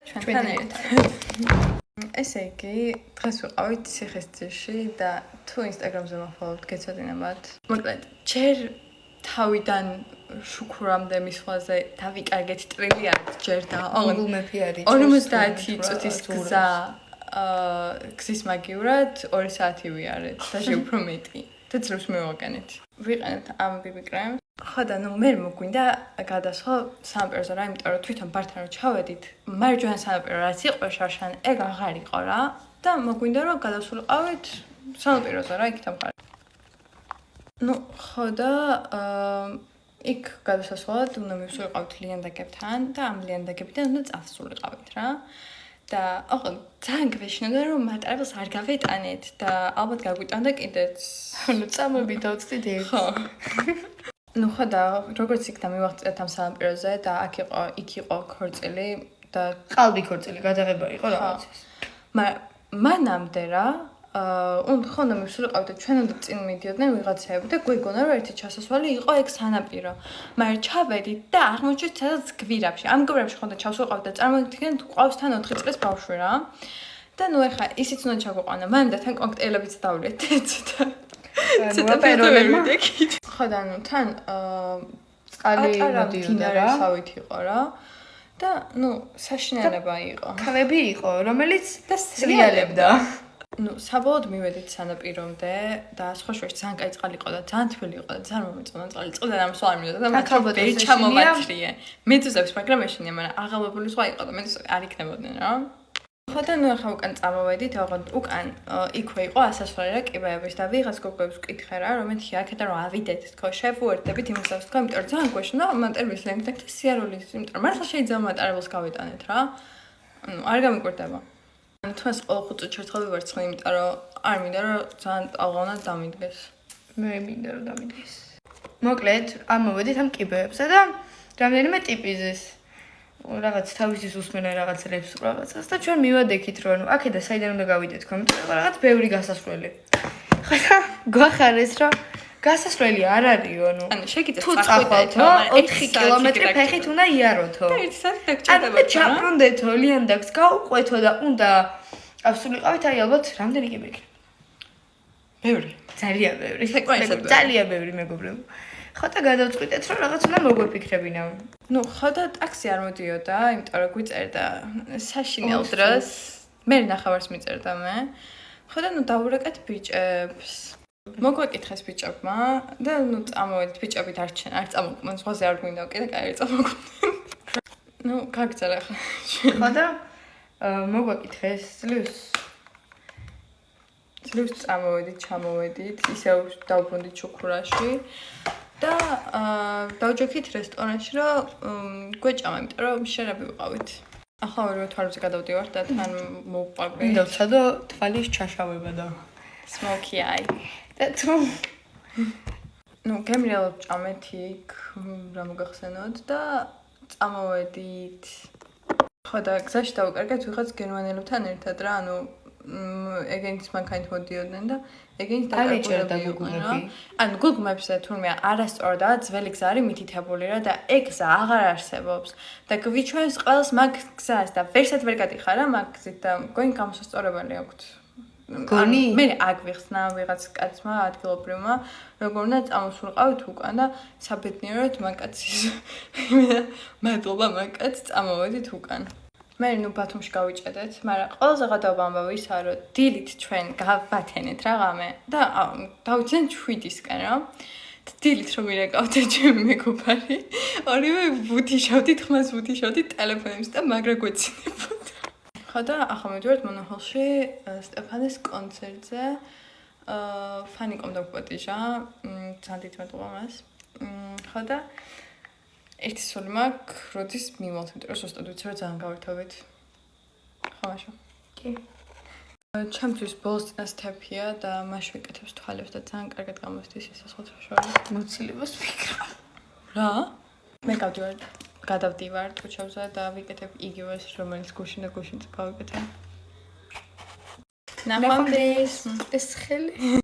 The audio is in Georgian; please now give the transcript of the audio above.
ჩვენთან ერთად. ესე იგი, დღეს ვიყავით ციხისძირში და თუ Instagram-ზე მოხვალოთ გეცოდინებათ. მოკლედ, ჯერ თავიდან შუქურამდე მისვლაზე დავიკარგეთ ტრილიარდ ჯერ და Google Map-ი არის 50 წუთის გზა გზის მაგივრად 2 საათი ვიარეთ და შე უფრო მეტი და ძრებს მივაყენეთ. ვიყენებთ ამ ბიბიკრემს. ხო და ნუ მე მოგვინდა გადასვლა სანაპიროზე რა, იმიტომ რომ თვითონ ბართან რო ჩავედით, მარჯვენა სანაპირო რაც იყო შარშან, ეგ აღარ იყო რა და მოგვინდა რომ გადავსულიყავით სანაპიროზე რა, იქ თამხარ. ნუ ხო და იქ გადასასვლელად უნდა მივსულიყავით ლიანდაგებთან და ამ ლიანდაგებიდან უნდა წავსულიყავით რა. და ოღონდ ძალიან გვეშინოდა რომ მატარებელს არ გავეტანეთ და ალბათ გაგვიტანდა კიდეც. ნუ წამები დავწდით ერთ. ხო. ნუ ხო და როგორც იქ დამივაღწევთ ამ სანაპიროზე და იქ იყო ქორწილი და ყალბი ქორწილი გადაღება იყო რაღაცის. მაგრამ მანამდე რა ხო და მივსულიყავით და ჩვენ უნდა წინ მიდიოდნენ ვიღაცები და გვეგონა რომ ერთი ჩასასვლელი იყო ეგ სანაპირო. მაგრამ ჩავედით და აღმოჩნდით სადაც გვირაბში. ამ გვირაბში ხო და ჩავსულიყავით და წარმოგიდგენთ ყავს თან 4 წლის ბავშვი რა. და ნუ ეხა ისიც უნდა ჩაგვიყვანა. მან და თან კონკტეილებიც დავვლეთ ცოტა. ცოტა პეროლებმა. ხო და ნუ თან წყალი მოდიოდა რა. სავით იყო რა. და ნუ საშინელება იყო. ქავები იყო, რომელიც და სრიალებდა. ნუ საბოლოოდ მივედით სანაპირომდე და სხვა შორის ძალიან კაი წყალი იყო და ძალიან თბილი იყო და ძალიან მომეწონა წყალი. წყლიდან ამ სულ არ მინდოდა და მათ ვერ ჩამოვათრიე. მედუზებს მაგრამ ეშინია, მაგრამ აღავებული სხვა იყო და მედუზები არ იქნებოდნენ რა. ხო და ნუ ახლა უკან წამოვედით, ოღონდ უკან იქვე იყო ასასვლელი რა კიბეების და ვიღაც გოგოებს ვკითხე რა, რომ მეთქი აქედან რომ ავიდეთ თქო, შევუერთდებით იმისავს თქო, იმიტომ რომ ძალიან გვეშინდა მატარებლის ლენტა და სიარულის, იმიტომ რომ მართლა შეიძლება მატარებელს გავეტანეთ რა. ანუ არ გამიკვირდება. თუნდაც ყოველ 5 წუთში ერთხელ ვივერცხლი, იმიტომ რომ არ მინდა რომ ძალიან ტალღოვნად დამიდგეს. მე მინდა რომ დამიდგეს. მოკლედ, ამოვედით ამ კიბეებზე და რამდენიმე ტიპი ზეს. რაღაც თავისის უსმენა რაღაც რებს რაღაცას და ჩვენ მივადექით რომ ანუ აქედა საიდან უნდა გავიდეთ თქო, იმიტომ რომ რაღაც ბევრი გასასვლელი. ხო და გვახარეს რომ გასასვლელი არ არისო, ანუ შეგიძლიათ თუ წახვიდეთო 4 კილომეტრი ფეხით უნდა იაროთო. და 1 საათი დაგჭირდებოდა. ანუ ჩაბრუნდეთო ლიანდაგს გავუყვეთო და უნდა ავსულიყავით აი ალბათ რამდენი კიბე იქნება? ბევრი. ძალიან ბევრი. ძალიან ბევრი მეგობრებო. ხო და გადავწყვიტეთ რომ რაღაც უნდა მოგვეფიქრებინა. ნუ ხო და ტაქსი არ მოდიოდა, იმიტომ რომ გვიწერდა საშინელ დროს. მე ნახევარს მიწერდა მე. ხო და ნუ დავურეკეთ ბიჭებს. მოგვეკითხეს ბიჭებმა და ნუ წამოვედით ბიჭებით არ წამოყვნენ, სხვაზე არ გვინდა კიდე კაი წამოყვნენ. ნუ გაგრძელა ხა. ხო და მოგვეკითხეს ძლივს წამოვედით, ჩამოვედით, ისევ დავბრუნდით შუქურაში და დავჯექით რესტორანში რომ გვეჭამა, იმიტომ რომ შერები ვიყავით. ახლა ორივე თვალებზე გადავდივართ და თან მოვყვარბე. მინდა ვცადო თვალის ჩაშავება და smoky eye. და თუ ნუ გემრიელად ჭამეთ იქ რა მოგახსენოთ და წამოვედით. ხო და გზაში დავუკარგეთ ვიღაც გერმანელებთან ერთად რა, ანუ ეგენიც მანქანით მოდიოდნენ და ეგენიც დაკარგული იყო რა. ანუ Google Maps-ზე თურმე არასწორად ძველი გზა არის მითითებული რა და ეგ გზა აღარ არსებობს და გვიჩვენს ყველას მაგ გზას და ვერსად ვერ გადიხარ რა მაგ გზით და მგონი გამოსასწორებელი აქვთ. გონი? მე აგვიხსნა ვიღაც კაცმა ადგილობრივმა როგორ უნდა წამოსულიყავით უკან და საბედნიეროდ მაკაცის მადლობა მაკაც წამოვედით უკან. მე ნუ ბათუმში გავიჭედეთ, მაგრამ ყველაზე გადაობა ამბავი ისაა, რომ დილით ჩვენ გავათენეთ რა ღამე და დავიცენ 7-ისკენ რა. დილით რომ ვირეკავთ ჩემი მეგობარი, ორივე ვუთიშავდით, ხმას ვუთიშავდით ტელეფონებს და მაგრა გვეცინებოდა. ხო და ახლა მივიდივართ მონოჰოლში სტეფანეს კონცერტზე. ფანიკომ დაგვპატიჟა, ძალიან დიდი მადლობა მას. ხო და ერთი სული მაქვს, როდის მივალთ, იმიტომ რომ ზუსტად ვიცი რომ ძალიან გავერთოვით. ხო მაშა. კი. ჩემთვის ბოლოს წინასწრაფია და მაშ ვიკეთებს თვალებს და ძალიან კარგად გამოსდის სიცოცხლეში შორის. მოცილებას ვიქრა. რა? მე გადავდივარ თუჩებზე და ვიკეთებ იგივეს, რომელიც გუშინ და გუშინ წავიკეთე. ნახვამდის. ეს ხელი